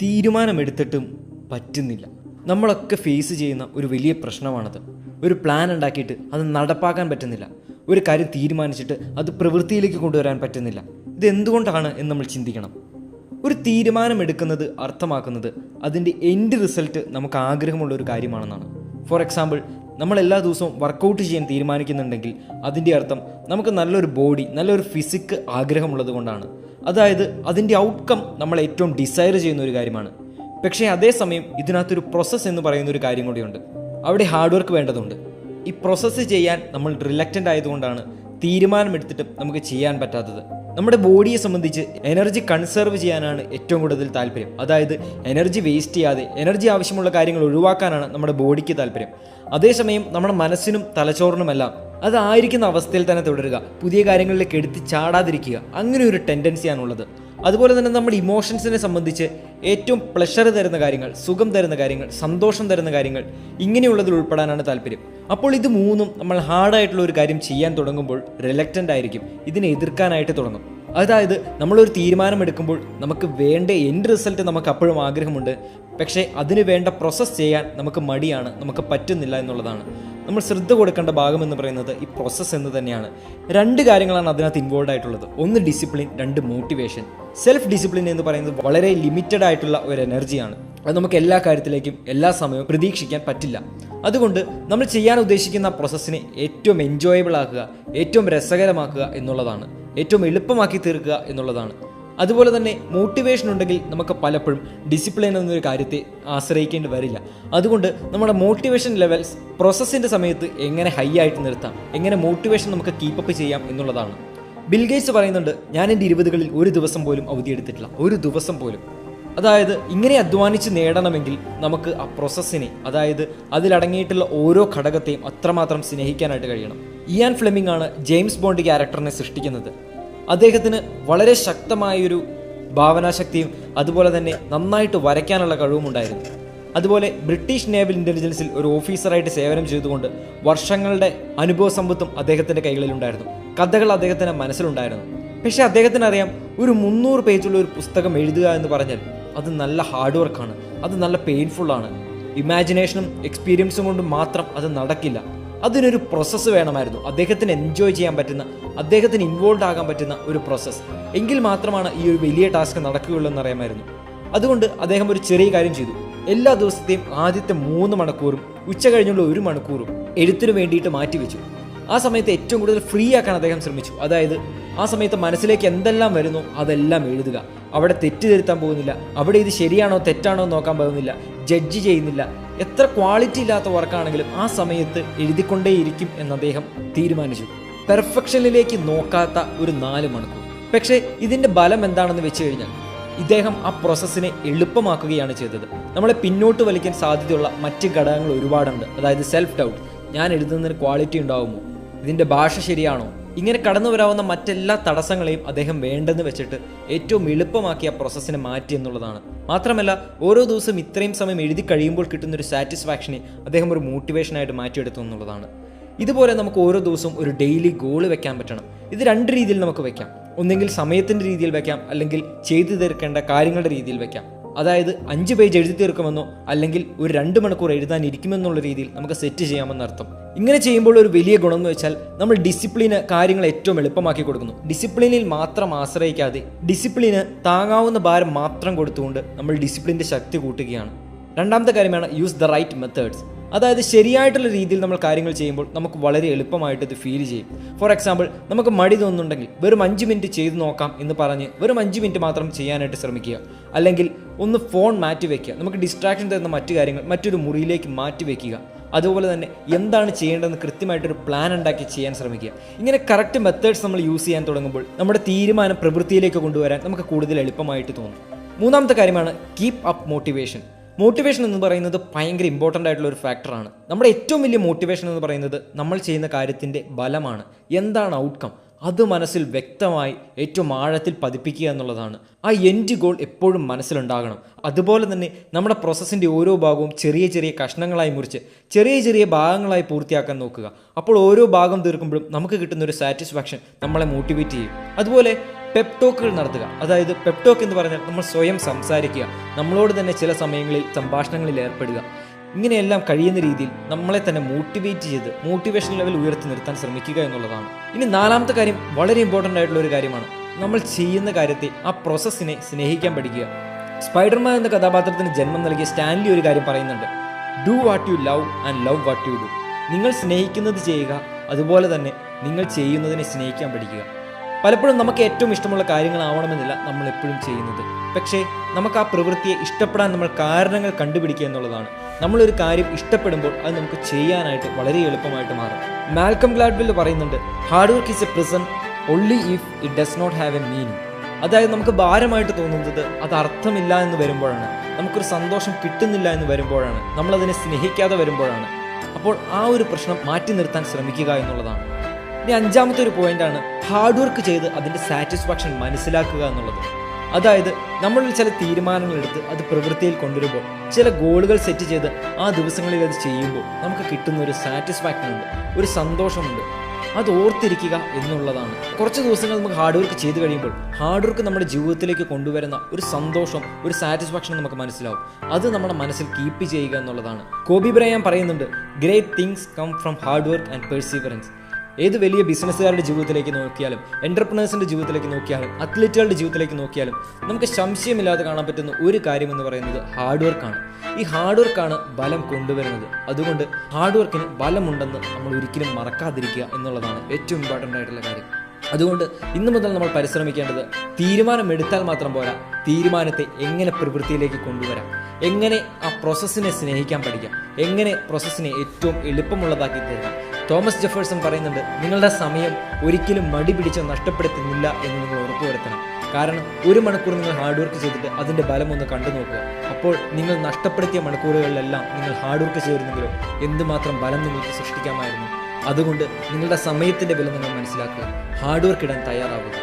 തീരുമാനമെടുത്തിട്ടും പറ്റുന്നില്ല. നമ്മളൊക്കെ ഫേസ് ചെയ്യുന്ന ഒരു വലിയ പ്രശ്നമാണത്. ഒരു പ്ലാൻ ഉണ്ടാക്കിയിട്ട് അത് നടപ്പാക്കാൻ പറ്റുന്നില്ല. ഒരു കാര്യം തീരുമാനിച്ചിട്ട് അത് പ്രവൃത്തിയിലേക്ക് കൊണ്ടുവരാൻ പറ്റുന്നില്ല. ഇതെന്തുകൊണ്ടാണ് എന്ന് നമ്മൾ ചിന്തിക്കണം. ഒരു തീരുമാനമെടുക്കുന്നത് അർത്ഥമാക്കുന്നത് അതിൻ്റെ എൻഡ് റിസൾട്ട് നമുക്ക് ആഗ്രഹമുള്ള ഒരു കാര്യമാണെന്നാണ്. ഫോർ എക്സാമ്പിൾ, നമ്മൾ എല്ലാ ദിവസവും വർക്കൗട്ട് ചെയ്യാൻ തീരുമാനിക്കുന്നുണ്ടെങ്കിൽ അതിൻ്റെ അർത്ഥം നമുക്ക് നല്ലൊരു ബോഡി, നല്ലൊരു ഫിസിക്ക് ആഗ്രഹമുള്ളത് കൊണ്ടാണ്. അതായത് അതിൻ്റെ ഔട്ട്കം നമ്മൾ ഏറ്റവും ഡിസയർ ചെയ്യുന്ന ഒരു കാര്യമാണ്. പക്ഷേ അതേസമയം ഇതിനകത്തൊരു പ്രോസസ്സ് എന്ന് പറയുന്ന ഒരു കാര്യം കൂടിയുണ്ട്. അവിടെ ഹാർഡ് വർക്ക് വേണ്ടതുണ്ട്. ഈ പ്രോസസ്സ് ചെയ്യാൻ നമ്മൾ റിലക്റ്റൻ്റ് ആയതുകൊണ്ടാണ് തീരുമാനമെടുത്തിട്ടും നമുക്ക് ചെയ്യാൻ പറ്റാത്തത്. നമ്മുടെ ബോഡിയെ സംബന്ധിച്ച് എനർജി കൺസർവ് ചെയ്യാനാണ് ഏറ്റവും കൂടുതൽ താല്പര്യം. അതായത് എനർജി വേസ്റ്റ് ചെയ്യാതെ എനർജി ആവശ്യമുള്ള കാര്യങ്ങൾ ഒഴിവാക്കാനാണ് നമ്മുടെ ബോഡിക്ക് താല്പര്യം. അതേസമയം നമ്മുടെ മനസ്സിനും തലച്ചോറിനുമെല്ലാം അതായിരിക്കുന്ന അവസ്ഥയിൽ തന്നെ തുടരുക, പുതിയ കാര്യങ്ങളിലേക്ക് എടുത്ത് ചാടാതിരിക്കുക, അങ്ങനെ ഒരു ടെൻഡൻസിയാണുള്ളത്. അതുപോലെ തന്നെ നമ്മുടെ ഇമോഷൻസിനെ സംബന്ധിച്ച് ഏറ്റവും പ്ലഷർ തരുന്ന കാര്യങ്ങൾ, സുഖം തരുന്ന കാര്യങ്ങൾ, സന്തോഷം തരുന്ന കാര്യങ്ങൾ, ഇങ്ങനെയുള്ളതിൽ ഉൾപ്പെടാനാണ് താല്പര്യം. അപ്പോൾ ഇത് മൂന്നും നമ്മൾ ഹാർഡായിട്ടുള്ള ഒരു കാര്യം ചെയ്യാൻ തുടങ്ങുമ്പോൾ റിലക്റ്റൻ്റ് ആയിരിക്കും, ഇതിനെ എതിർക്കാനായിട്ട് തുടങ്ങും. അതായത് നമ്മളൊരു തീരുമാനമെടുക്കുമ്പോൾ നമുക്ക് വേണ്ട എൻഡ് റിസൾട്ട് നമുക്ക് അപ്പോഴും ആഗ്രഹമുണ്ട്, പക്ഷേ അതിന് വേണ്ട പ്രോസസ്സ് ചെയ്യാൻ നമുക്ക് മടിയാണ്, നമുക്ക് പറ്റുന്നില്ല എന്നുള്ളതാണ്. നമ്മൾ ശ്രദ്ധ കൊടുക്കേണ്ട ഭാഗം എന്ന് പറയുന്നത് ഈ പ്രോസസ്സ് എന്ന് തന്നെയാണ്. രണ്ട് കാര്യങ്ങളാണ് അതിനകത്ത് ഇൻവോൾവ് ആയിട്ടുള്ളത്. ഒന്ന് ഡിസിപ്ലിൻ, രണ്ട് മോട്ടിവേഷൻ. സെൽഫ് ഡിസിപ്ലിൻ എന്ന് പറയുന്നത് വളരെ ലിമിറ്റഡ് ആയിട്ടുള്ള ഒരു എനർജിയാണ്. അത് നമുക്ക് എല്ലാ കാര്യത്തിലേക്കും എല്ലാ സമയവും പ്രതീക്ഷിക്കാൻ പറ്റില്ല. അതുകൊണ്ട് നമ്മൾ ചെയ്യാൻ ഉദ്ദേശിക്കുന്ന പ്രോസസ്സിനെ ഏറ്റവും എൻജോയബിൾ ആക്കുക, ഏറ്റവും രസകരമാക്കുക എന്നുള്ളതാണ്, ഏറ്റവും എളുപ്പമാക്കി തീർക്കുക എന്നുള്ളതാണ്. അതുപോലെ തന്നെ മോട്ടിവേഷൻ ഉണ്ടെങ്കിൽ നമുക്ക് പലപ്പോഴും ഡിസിപ്ലിൻ എന്നൊരു കാര്യത്തെ ആശ്രയിക്കേണ്ടി വരില്ല. അതുകൊണ്ട് നമ്മുടെ മോട്ടിവേഷൻ ലെവൽസ് പ്രോസസ്സിൻ്റെ സമയത്ത് എങ്ങനെ ഹൈ ആയിട്ട് നിർത്താം, എങ്ങനെ മോട്ടിവേഷൻ നമുക്ക് കീപ്പപ്പ് ചെയ്യാം എന്നുള്ളതാണ്. ബിൽ ഗേറ്റ്സ് പറയുന്നുണ്ട്, ഞാൻ എൻ്റെ 20കളിൽ ഒരു ദിവസം പോലും അവധിയെടുത്തിട്ടില്ല, ഒരു ദിവസം പോലും. അതായത് ഇങ്ങനെ അധ്വാനിച്ച് നേടണമെങ്കിൽ നമുക്ക് ആ പ്രോസസ്സിനെ, അതായത് അതിലടങ്ങിയിട്ടുള്ള ഓരോ ഘടകത്തെയും അത്രമാത്രം സ്നേഹിക്കാനായിട്ട് കഴിയണം. ഇയാൻ ഫ്ലെമിംഗ് ആണ് ജെയിംസ് ബോണ്ട് ക്യാരക്ടറിനെ സൃഷ്ടിക്കുന്നത്. അദ്ദേഹത്തിന് വളരെ ശക്തമായൊരു ഭാവനാശക്തിയും അതുപോലെ തന്നെ നന്നായിട്ട് വരയ്ക്കാനുള്ള കഴിവുമുണ്ടായിരുന്നു. അതുപോലെ ബ്രിട്ടീഷ് നേവൽ ഇൻ്റലിജൻസിൽ ഒരു ഓഫീസറായിട്ട് സേവനം ചെയ്തുകൊണ്ട് വർഷങ്ങളുടെ അനുഭവ സമ്പത്തും അദ്ദേഹത്തിൻ്റെ കൈകളിലുണ്ടായിരുന്നു. കഥകൾ അദ്ദേഹത്തിൻ്റെ മനസ്സിലുണ്ടായിരുന്നു. പക്ഷേ അദ്ദേഹത്തിന് അറിയാം, ഒരു 300 പേജുള്ള ഒരു പുസ്തകം എഴുതുക എന്ന് പറഞ്ഞാൽ അത് നല്ല ഹാർഡ് വർക്കാണ്, അത് നല്ല പെയിൻഫുള്ളാണ്. ഇമാജിനേഷനും എക്സ്പീരിയൻസും കൊണ്ട് മാത്രം അത് നടക്കില്ല. അതിനൊരു പ്രോസസ്സ് വേണമായിരുന്നു, അദ്ദേഹത്തിന് എൻജോയ് ചെയ്യാൻ പറ്റുന്ന, അദ്ദേഹത്തിന് ഇൻവോൾവ് ആകാൻ പറ്റുന്ന ഒരു പ്രോസസ്സ്. എങ്കിൽ മാത്രമാണ് ഈ ഒരു വലിയ ടാസ്ക് നടക്കുകയുള്ളൂ എന്നറിയാമായിരുന്നു. അതുകൊണ്ട് അദ്ദേഹം ഒരു ചെറിയ കാര്യം ചെയ്തു. എല്ലാ ദിവസത്തെയും ആദ്യത്തെ 3 മണിക്കൂറും ഉച്ച കഴിഞ്ഞുള്ള 1 മണിക്കൂറും എഴുത്തിനു വേണ്ടിയിട്ട് മാറ്റിവെച്ചു. ആ സമയത്ത് ഏറ്റവും കൂടുതൽ ഫ്രീ ആക്കാൻ അദ്ദേഹം ശ്രമിച്ചു. അതായത് ആ സമയത്ത് മനസ്സിലേക്ക് എന്തെല്ലാം വരുന്നോ അതെല്ലാം എഴുതുക. അവിടെ തെറ്റ് തിരുത്താൻ പോകുന്നില്ല, അവിടെ ഇത് ശരിയാണോ തെറ്റാണോ നോക്കാൻ പോകുന്നില്ല, ജഡ്ജ് ചെയ്യുന്നില്ല. എത്ര ക്വാളിറ്റി ഇല്ലാത്ത വർക്കാണെങ്കിലും ആ സമയത്ത് എഴുതിക്കൊണ്ടേയിരിക്കും എന്ന് അദ്ദേഹം തീരുമാനിച്ചു. പെർഫെക്ഷനിലേക്ക് നോക്കാത്ത ഒരു 4 മണിക്കൂർ. പക്ഷേ ഇതിൻ്റെ ബലം എന്താണെന്ന് വെച്ച് കഴിഞ്ഞാൽ ഇദ്ദേഹം ആ പ്രോസസ്സിനെ എളുപ്പമാക്കുകയാണ് ചെയ്തത്. നമ്മളെ പിന്നോട്ട് വലിക്കാൻ സാധ്യതയുള്ള മറ്റ് ഘടകങ്ങൾ ഒരുപാടുണ്ട്. അതായത് സെൽഫ് ഡൗട്ട്, ഞാൻ എഴുതുന്നതിന് ക്വാളിറ്റി ഉണ്ടാവുമോ, ഇതിൻ്റെ ഭാഷ ശരിയാണോ, ഇങ്ങനെ കടന്നു വരാവുന്ന മറ്റെല്ലാ തടസ്സങ്ങളെയും അദ്ദേഹം വേണ്ടെന്ന് വെച്ചിട്ട് ഏറ്റവും എളുപ്പമാക്കി ആ പ്രോസസ്സിനെ മാറ്റി എന്നുള്ളതാണ്. മാത്രമല്ല ഓരോ ദിവസം ഇത്രയും സമയം എഴുതി കഴിയുമ്പോൾ കിട്ടുന്നൊരു സാറ്റിസ്ഫാക്ഷനെ അദ്ദേഹം ഒരു മോട്ടിവേഷനായിട്ട് മാറ്റിയെടുത്തു എന്നുള്ളതാണ്. ഇതുപോലെ നമുക്ക് ഓരോ ദിവസവും ഒരു ഡെയിലി ഗോൾ വെക്കാൻ പറ്റണം. ഇത് 2 രീതിയിൽ നമുക്ക് വെക്കാം. ഒന്നെങ്കിൽ സമയത്തിൻ്റെ രീതിയിൽ വെക്കാം, അല്ലെങ്കിൽ ചെയ്തു തീർക്കേണ്ട കാര്യങ്ങളുടെ രീതിയിൽ വെക്കാം. അതായത് 5 പേജ് എഴുതി തീർക്കുമെന്നോ അല്ലെങ്കിൽ ഒരു 2 മണിക്കൂർ എഴുതാനിരിക്കുമെന്നുള്ള രീതിയിൽ നമുക്ക് സെറ്റ് ചെയ്യാമെന്നർത്ഥം. ഇങ്ങനെ ചെയ്യുമ്പോൾ ഒരു വലിയ ഗുണം എന്ന് വെച്ചാൽ നമ്മൾ ഡിസിപ്ലിന് കാര്യങ്ങൾ ഏറ്റവും എളുപ്പമാക്കി കൊടുക്കുന്നു. ഡിസിപ്ലിനിൽ മാത്രം ആശ്രയിക്കാതെ ഡിസിപ്ലിന് താങ്ങാവുന്ന ഭാരം മാത്രം കൊടുത്തുകൊണ്ട് നമ്മൾ ഡിസിപ്ലിൻ്റെ ശക്തി കൂട്ടുകയാണ്. രണ്ടാമത്തെ കാര്യമാണ് യൂസ് ദ റൈറ്റ് മെത്തേഡ്സ്. അതായത് ശരിയായിട്ടുള്ള രീതിയിൽ നമ്മൾ കാര്യങ്ങൾ ചെയ്യുമ്പോൾ നമുക്ക് വളരെ എളുപ്പമായിട്ട് ഇത് ഫീൽ ചെയ്യും. ഫോർ എക്സാമ്പിൾ, നമുക്ക് മടി തോന്നുന്നുണ്ടെങ്കിൽ വെറും 5 മിനിറ്റ് ചെയ്ത് നോക്കാം എന്ന് പറഞ്ഞ് വെറും 5 മിനിറ്റ് മാത്രം ചെയ്യാനായിട്ട് ശ്രമിക്കുക. അല്ലെങ്കിൽ ഒന്ന് ഫോൺ മാറ്റി വയ്ക്കുക, നമുക്ക് ഡിസ്ട്രാക്ഷൻ തരുന്ന മറ്റു കാര്യങ്ങൾ മറ്റൊരു മുറിയിലേക്ക് മാറ്റി വയ്ക്കുക. അതുപോലെ തന്നെ എന്താണ് ചെയ്യേണ്ടതെന്ന് കൃത്യമായിട്ടൊരു പ്ലാൻ ഉണ്ടാക്കി ചെയ്യാൻ ശ്രമിക്കുക. ഇങ്ങനെ കറക്റ്റ് മെത്തേഡ്സ് നമ്മൾ യൂസ് ചെയ്യാൻ തുടങ്ങുമ്പോൾ നമ്മുടെ തീരുമാനം പ്രവൃത്തിയിലേക്ക് കൊണ്ടുവരാൻ നമുക്ക് കൂടുതൽ എളുപ്പമായിട്ട് തോന്നും. മൂന്നാമത്തെ കാര്യമാണ് കീപ്പ് അപ്പ് മോട്ടിവേഷൻ. മോട്ടിവേഷൻ എന്ന് പറയുന്നത് ഭയങ്കര ഇമ്പോർട്ടൻ്റ് ആയിട്ടുള്ള ഒരു ഫാക്ടറാണ്. നമ്മുടെ ഏറ്റവും വലിയ മോട്ടിവേഷൻ എന്ന് പറയുന്നത് നമ്മൾ ചെയ്യുന്ന കാര്യത്തിൻ്റെ ബലമാണ്. എന്താണ് ഔട്ട്കം, അത് മനസ്സിൽ വ്യക്തമായി ഏറ്റവും ആഴത്തിൽ പതിപ്പിക്കുക എന്നുള്ളതാണ്. ആ എൻഡ് ഗോൾ എപ്പോഴും മനസ്സിലുണ്ടാകണം. അതുപോലെ തന്നെ നമ്മുടെ പ്രോസസ്സിൻ്റെ ഓരോ ഭാഗവും ചെറിയ ചെറിയ കഷ്ണങ്ങളായി മുറിച്ച് ചെറിയ ചെറിയ ഭാഗങ്ങളായി പൂർത്തിയാക്കാൻ നോക്കുക. അപ്പോൾ ഓരോ ഭാഗം തീർക്കുമ്പോഴും നമുക്ക് കിട്ടുന്ന ഒരു സാറ്റിസ്ഫാക്ഷൻ നമ്മളെ മോട്ടിവേറ്റ് ചെയ്യും. അതുപോലെ പെപ്ടോക്കുകൾ നടത്തുക. അതായത് പെപ്ടോക്ക് എന്ന് പറഞ്ഞാൽ നമ്മൾ സ്വയം സംസാരിക്കുക, നമ്മളോട് തന്നെ ചില സമയങ്ങളിൽ സംഭാഷണങ്ങളിൽ ഏർപ്പെടുക. ഇങ്ങനെയെല്ലാം കഴിയുന്ന രീതിയിൽ നമ്മളെ തന്നെ മോട്ടിവേറ്റ് ചെയ്ത് മോട്ടിവേഷൻ ലെവൽ ഉയർത്തി നിർത്താൻ ശ്രമിക്കുക എന്നുള്ളതാണ്. ഇനി നാലാമത്തെ കാര്യം വളരെ ഇമ്പോർട്ടൻ്റ് ആയിട്ടുള്ള ഒരു കാര്യമാണ്. നമ്മൾ ചെയ്യുന്ന കാര്യത്തെ, ആ പ്രോസസ്സിനെ സ്നേഹിക്കാൻ പഠിക്കുക. സ്പൈഡർമാൻ എന്ന കഥാപാത്രത്തിന് ജന്മം നൽകിയ സ്റ്റാൻലി ഒരു കാര്യം പറയുന്നുണ്ട്: do what you love and love what you do. നിങ്ങൾ സ്നേഹിക്കുന്നത് ചെയ്യുക, അതുപോലെ തന്നെ നിങ്ങൾ ചെയ്യുന്നതിനെ സ്നേഹിക്കാൻ പഠിക്കുക. പലപ്പോഴും നമുക്ക് ഏറ്റവും ഇഷ്ടമുള്ള കാര്യങ്ങളാവണമെന്നില്ല നമ്മൾ എപ്പോഴും ചെയ്യുന്നത്. പക്ഷേ നമുക്ക് ആ പ്രവൃത്തിയെ ഇഷ്ടപ്പെടാൻ നമ്മൾ കാരണങ്ങൾ കണ്ടുപിടിക്കുക എന്നുള്ളതാണ്. നമ്മളൊരു കാര്യം ഇഷ്ടപ്പെടുമ്പോൾ അത് നമുക്ക് ചെയ്യാനായിട്ട് വളരെ എളുപ്പമായിട്ട് മാറും. മാൽക്കം ഗ്ലാഡ്വെൽ പറയുന്നുണ്ട്, hard work is a prison only if it does not have a meaning. അതായത് നമുക്ക് ഭാരമായിട്ട് തോന്നുന്നത് അത് അർത്ഥമില്ല എന്ന് വരുമ്പോഴാണ്, നമുക്കൊരു സന്തോഷം കിട്ടുന്നില്ല എന്ന് വരുമ്പോഴാണ്, നമ്മളതിനെ സ്നേഹിക്കാതെ വരുമ്പോഴാണ്. അപ്പോൾ ആ ഒരു പ്രശ്നം മാറ്റി നിർത്താൻ ശ്രമിക്കുക എന്നുള്ളതാണ്. ഇനി അഞ്ചാമത്തെ ഒരു പോയിന്റാണ് ഹാർഡ് വർക്ക് ചെയ്ത് അതിൻ്റെ സാറ്റിസ്ഫാക്ഷൻ മനസ്സിലാക്കുക എന്നുള്ളത്. അതായത് നമ്മൾ ചില തീരുമാനങ്ങൾ എടുത്ത് അത് പ്രവൃത്തിയിൽ കൊണ്ടുവരുമ്പോൾ, ചില ഗോളുകൾ സെറ്റ് ചെയ്ത് ആ ദിവസങ്ങളിൽ അത് ചെയ്യുമ്പോൾ നമുക്ക് കിട്ടുന്ന ഒരു സാറ്റിസ്ഫാക്ഷൻ ഉണ്ട്, ഒരു സന്തോഷമുണ്ട്. അത് ഓർത്തിരിക്കുക എന്നുള്ളതാണ്. കുറച്ച് ദിവസങ്ങൾ നമുക്ക് ഹാർഡ് വർക്ക് ചെയ്ത് കഴിയുമ്പോൾ ഹാർഡ് വർക്ക് നമ്മുടെ ജീവിതത്തിലേക്ക് കൊണ്ടുവരുന്ന ഒരു സന്തോഷം, ഒരു സാറ്റിസ്ഫാക്ഷൻ നമുക്ക് മനസ്സിലാവും. അത് നമ്മുടെ മനസ്സിൽ കീപ്പ് ചെയ്യുക എന്നുള്ളതാണ്. കോബി ബ്രയാൻ പറയുന്നുണ്ട്, great things come from hard work and perseverance. ഏത് വലിയ ബിസിനസ്സുകാരുടെ ജീവിതത്തിലേക്ക് നോക്കിയാലും, എൻ്റർപ്രണേഴ്സിൻ്റെ ജീവിതത്തിലേക്ക് നോക്കിയാലും, അത്ലറ്റുകളുടെ ജീവിതത്തിലേക്ക് നോക്കിയാലും നമുക്ക് സംശയമില്ലാതെ കാണാൻ പറ്റുന്ന ഒരു കാര്യം എന്ന് പറയുന്നത് ഹാർഡ് വർക്കാണ്. ഈ ഹാർഡ് വർക്കാണ് ബലം കൊണ്ടുവരുന്നത്. അതുകൊണ്ട് ഹാർഡ് വർക്കിന് ബലമുണ്ടെന്ന് നമ്മൾ ഒരിക്കലും മറക്കാതിരിക്കുക എന്നുള്ളതാണ് ഏറ്റവും ഇമ്പോർട്ടൻ്റ് ആയിട്ടുള്ള കാര്യം. അതുകൊണ്ട് ഇന്നു മുതൽ നമ്മൾ പരിശ്രമിക്കേണ്ടത് തീരുമാനമെടുത്താൽ മാത്രം പോരാ, തീരുമാനത്തെ എങ്ങനെ പ്രവൃത്തിയിലേക്ക് കൊണ്ടുവരാം, എങ്ങനെ ആ പ്രോസസ്സിനെ സ്നേഹിക്കാൻ പഠിക്കാം, എങ്ങനെ പ്രോസസ്സിനെ ഏറ്റവും എളുപ്പമുള്ളതാക്കി തരാം. തോമസ് ജെഫേഴ്സൺ പറയുന്നുണ്ട്, നിങ്ങളുടെ സമയം ഒരിക്കലും മടി പിടിച്ച് നഷ്ടപ്പെടുത്തുന്നില്ല എന്ന് നിങ്ങൾ ഉറപ്പുവരുത്തണം. കാരണം 1 മണിക്കൂർ നിങ്ങൾ ഹാർഡ് വർക്ക് ചെയ്തിട്ട് അതിൻ്റെ ബലം ഒന്ന് കണ്ടു നോക്കുക. അപ്പോൾ നിങ്ങൾ നഷ്ടപ്പെടുത്തിയ മണിക്കൂറുകളിലെല്ലാം നിങ്ങൾ ഹാർഡ് വർക്ക് ചെയ്തിരുന്നെങ്കിലോ എന്തുമാത്രം ബലം നിങ്ങൾക്ക് സൃഷ്ടിക്കാമായിരുന്നു. അതുകൊണ്ട് നിങ്ങളുടെ സമയത്തിൻ്റെ വില നിങ്ങൾ മനസ്സിലാക്കുക, ഹാർഡ് വർക്ക് ഇടാൻ തയ്യാറാവുക.